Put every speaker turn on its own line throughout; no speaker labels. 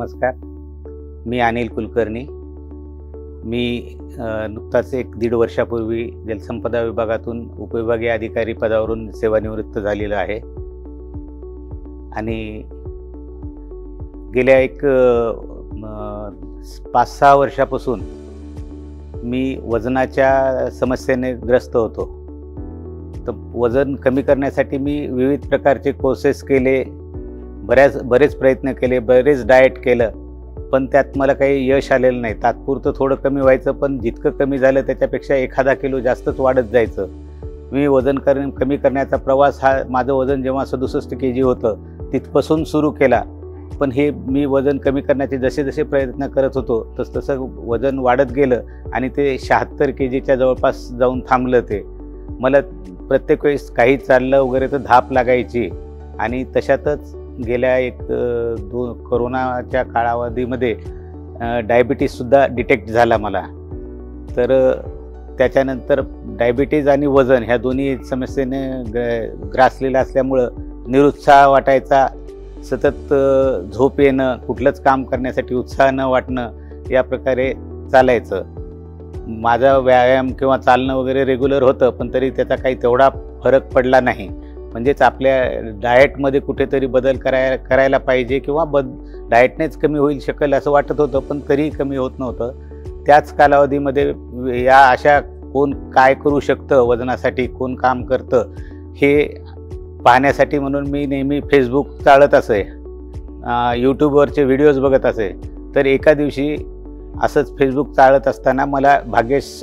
नमस्कार. मी अनिल कुलकर्णी. मी नुकताच 1-1.5 वर्षापूर्वी जलसंपदा विभागातून उपविभागीय अधिकारी पदावरून सेवानिवृत्त झालेलो आहे आणि गेल्या 5-6 वर्षापासून मी वजनाच्या समस्येने ग्रस्त होतो. तर वजन कमी करण्यासाठी मी विविध प्रकारचे कोर्सेस केले, बरेच प्रयत्न केले, बरेच डाएट केलं, पण त्यात मला काही यश आलेलं नाही. तात्पुरतं थोडं कमी व्हायचं, पण जितकं कमी झालं त्याच्यापेक्षा 1 किलो जास्तच वाढत जायचं. मी वजन कमी करण्याचा प्रवास हा माझं वजन जेव्हा 67 kg होतं तिथपासून सुरू केला. पण हे मी वजन कमी करण्याचे जसे प्रयत्न करत होतो तसं वजन वाढत गेलं आणि ते 76 kgच्या जवळपास जाऊन थांबलं. ते मला प्रत्येक वेळेस काही चाललं वगैरे तर धाप लागायची आणि तशातच गेल्या कोरोनाच्या कालावधीमध्ये डायबिटीजसुद्धा डिटेक्ट झाला मला. तर त्याच्यानंतर डायबिटीज आणि वजन ह्या दोन्ही समस्येने ग्रासलेलं असल्यामुळं निरुत्साह वाटायचा, सतत झोप येणं, कुठलंच काम करण्यासाठी उत्साह न वाटणं या प्रकारे चालायचं. माझा व्यायाम किंवा चालणं वगैरे रेग्युलर होतं, पण तरी त्याचा काही तेवढा फरक पडला नाही. म्हणजेच आपल्या डाएटमध्ये कुठेतरी बदल करायला पाहिजे किंवा डाएटनेच कमी होईल शकेल असं वाटत होतं, पण तरी कमी होत नव्हतं. त्याच कालावधीमध्ये या अशा कोण काय करू शकतं, वजनासाठी कोण काम करतं हे पाहण्यासाठी म्हणून मी नेहमी फेसबुक चालत असे, यूट्यूबवरचे व्हिडिओज बघत असे. तर एका दिवशी असंच फेसबुक चालत असताना मला भाग्येश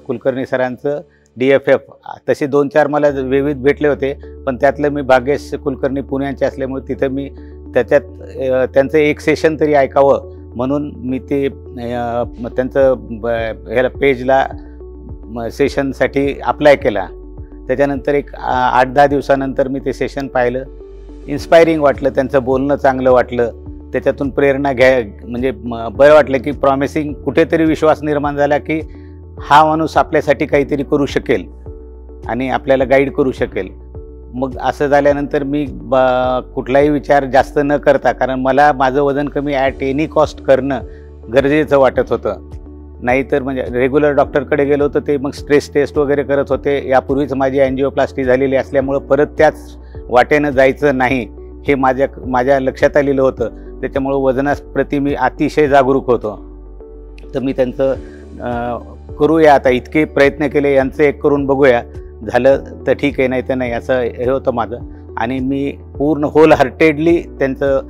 कुलकर्णी सरांचं DFF तसे 2-4 मला विविध भेटले होते, पण त्यातलं मी भाग्येश कुलकर्णी पुण्याचे असल्यामुळे तिथं मी त्याच्यात त्यांचं एक सेशन तरी ऐकावं म्हणून मी ते त्यांचं ह्याला पेजला सेशनसाठी अप्लाय केला. त्याच्यानंतर 8-10 दिवसानंतर मी ते सेशन पाहिलं. इन्स्पायरिंग वाटलं, त्यांचं बोलणं चांगलं वाटलं, त्याच्यातून प्रेरणा म्हणजे बरं वाटलं की प्रॉमिसिंग कुठेतरी विश्वास निर्माण झाला की हा माणूस आपल्यासाठी काहीतरी करू शकेल आणि आपल्याला गाईड करू शकेल. मग असं झाल्यानंतर मी कुठलाही विचार जास्त न करता, कारण मला माझं वजन कमी ॲट एनी कॉस्ट करणं गरजेचं वाटत होतं. नाहीतर म्हणजे रेग्युलर डॉक्टरकडे गेलो तर ते मग स्ट्रेस टेस्ट वगैरे करत होते. यापूर्वीच माझी अँजिओप्लास्टी झालेली असल्यामुळं परत त्याच वाटेनं जायचं नाही हे माझ्या लक्षात आलेलं होतं. त्याच्यामुळं वजनाप्रती मी अतिशय जागरूक होतो. तर मी त्यांचं करूया, आता इतके प्रयत्न केले, यांचं एक करून बघूया, झालं तर ठीक आहे, नाही तर नाही, असं हे होतं माझं. आणि मी पूर्ण होल हार्टेडली त्यांचं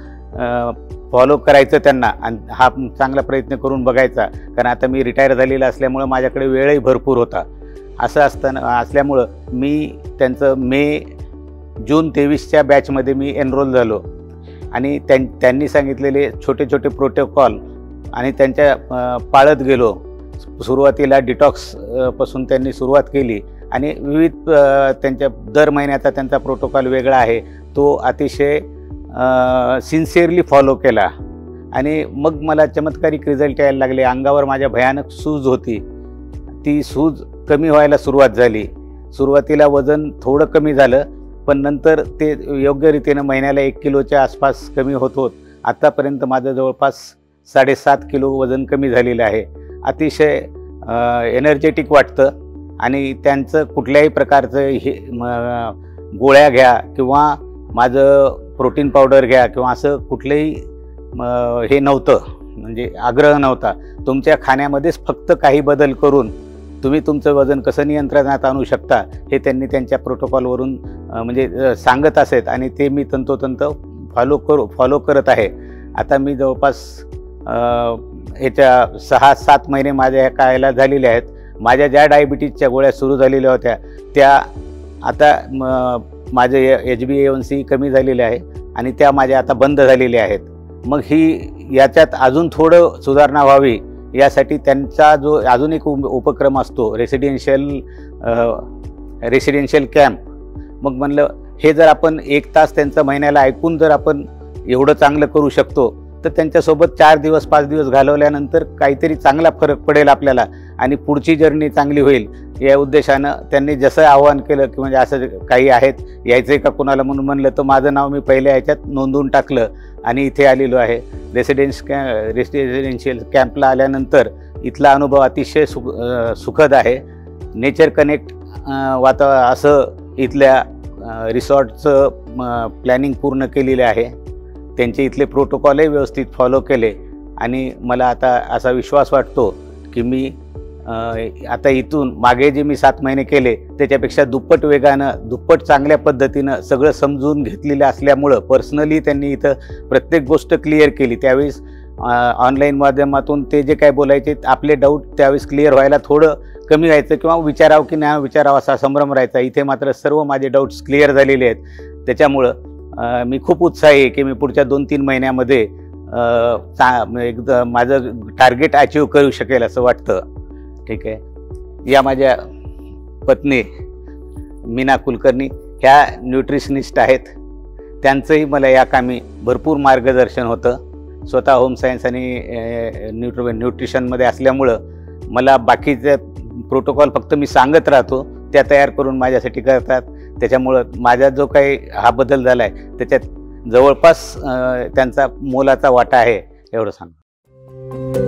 फॉलो करायचं त्यांना आणि हा चांगला प्रयत्न करून बघायचा. कारण आता मी रिटायर झालेला असल्यामुळं माझ्याकडे वेळही भरपूर होता. असं असल्यामुळं मी त्यांचं जून 23च्या बॅचमध्ये मी एनरोल झालो आणि त्यांनी सांगितलेले छोटे प्रोटोकॉल आणि त्यांच्या पाळत गेलो. सुरुवातीला डिटॉक्सपासून त्यांनी सुरुवात केली आणि विविध त्यांच्या दर महिन्याचा त्यांचा प्रोटोकॉल वेगळा आहे, तो अतिशय सिन्सिअरली फॉलो केला आणि मग मला चमत्कारिक रिझल्ट यायला लागले. अंगावर माझ्या भयानक सूज होती, ती सूज कमी व्हायला सुरुवात झाली. सुरुवातीला वजन थोडं कमी झालं, पण नंतर ते योग्य रीतीनं महिन्याला 1 किलोच्या आसपास कमी होत आत्तापर्यंत माझं जवळपास 7.5 किलो वजन कमी झालेलं आहे. अतिशय एनर्जेटिक वाटतं आणि त्यांचं कुठल्याही प्रकारचं गोळ्या घ्या किंवा माझं प्रोटीन पावडर घ्या किंवा असं कुठलंही हे नव्हतं, म्हणजे आग्रह नव्हता. तुमच्या खाण्यामध्येच फक्त काही बदल करून तुम्ही तुमचं वजन कसं नियंत्रणात आणू शकता हे त्यांनी त्यांच्या प्रोटोकॉलवरून म्हणजे सांगत असत आणि ते मी तंतोतंत फॉलो करत आहे. आता मी जवळपास ह्याच्या 6-7 महिने माझ्या ह्या काळाला झालेले आहेत. माझ्या ज्या डायबिटीजच्या गोळ्या सुरू झालेल्या होत्या त्या आता माझे HbA1c कमी झालेले आहे आणि त्या माझ्या आता बंद झालेल्या आहेत. मग याच्यात अजून थोडं सुधारणा व्हावी यासाठी त्यांचा जो अजून एक उपक्रम असतो रेसिडेन्शियल कॅम्प. मग म्हणलं हे जर आपण 1 तास त्यांचं महिन्याला ऐकून जर आपण एवढं चांगलं करू शकतो तर त्यांच्यासोबत 4 दिवस 5 दिवस घालवल्यानंतर काहीतरी चांगला फरक पडेल आपल्याला आणि पुढची जर्नी चांगली होईल या उद्देशानं त्यांनी जसं आवाहन केलं की म्हणजे असं काही आहेत यायचं आहे का कुणाला म्हणून म्हणलं, तर माझं नाव मी पहिल्या ह्याच्यात नोंदवून टाकलं आणि इथे आलेलो आहे. रेसिडेन्शियल कॅम्पला आल्यानंतर इथला अनुभव अतिशय सुखद आहे. नेचर कनेक्ट असं इथल्या रिसॉर्टचं प्लॅनिंग पूर्ण केलेलं आहे. त्यांचे इथले प्रोटोकॉलही व्यवस्थित फॉलो केले आणि मला आता असा विश्वास वाटतो की मी आता इथून मागे जे मी 7 महिने केले त्याच्यापेक्षा दुप्पट वेगानं, दुप्पट चांगल्या पद्धतीनं सगळं समजून घेतलेलं असल्यामुळं पर्सनली त्यांनी इथं प्रत्येक गोष्ट क्लिअर केली. त्यावेळेस ऑनलाईन माध्यमातून ते जे काय बोलायचे आपले डाऊट त्यावेळेस क्लिअर व्हायला थोडं कमी व्हायचं किंवा विचारावं की नाही विचारावं असा संभ्रम राहायचा. इथे मात्र सर्व माझे डाऊट्स क्लिअर झालेले आहेत. त्याच्यामुळं मी खूप उत्साही आहे की मी पुढच्या 2-3 महिन्यामध्ये एकदम माझं टार्गेट अचीव करू शकेल असं वाटतं. ठीक आहे. या माझ्या पत्नी मीना कुलकर्णी ह्या न्यूट्रिशनिस्ट आहेत. त्यांचंही मला या कामी भरपूर मार्गदर्शन होतं. स्वतः होम सायन्स आणि न्यूट्रिशनमध्ये असल्यामुळं मला बाकीचे प्रोटोकॉल फक्त मी सांगत राहतो, त्या तयार करून माझ्यासाठी करतात. त्याच्यामुळं माझा जो काही हा बदल झाला आहे त्याच्यात जवळपास त्यांचा मोलाचा वाटा आहे एवढं सांगतो.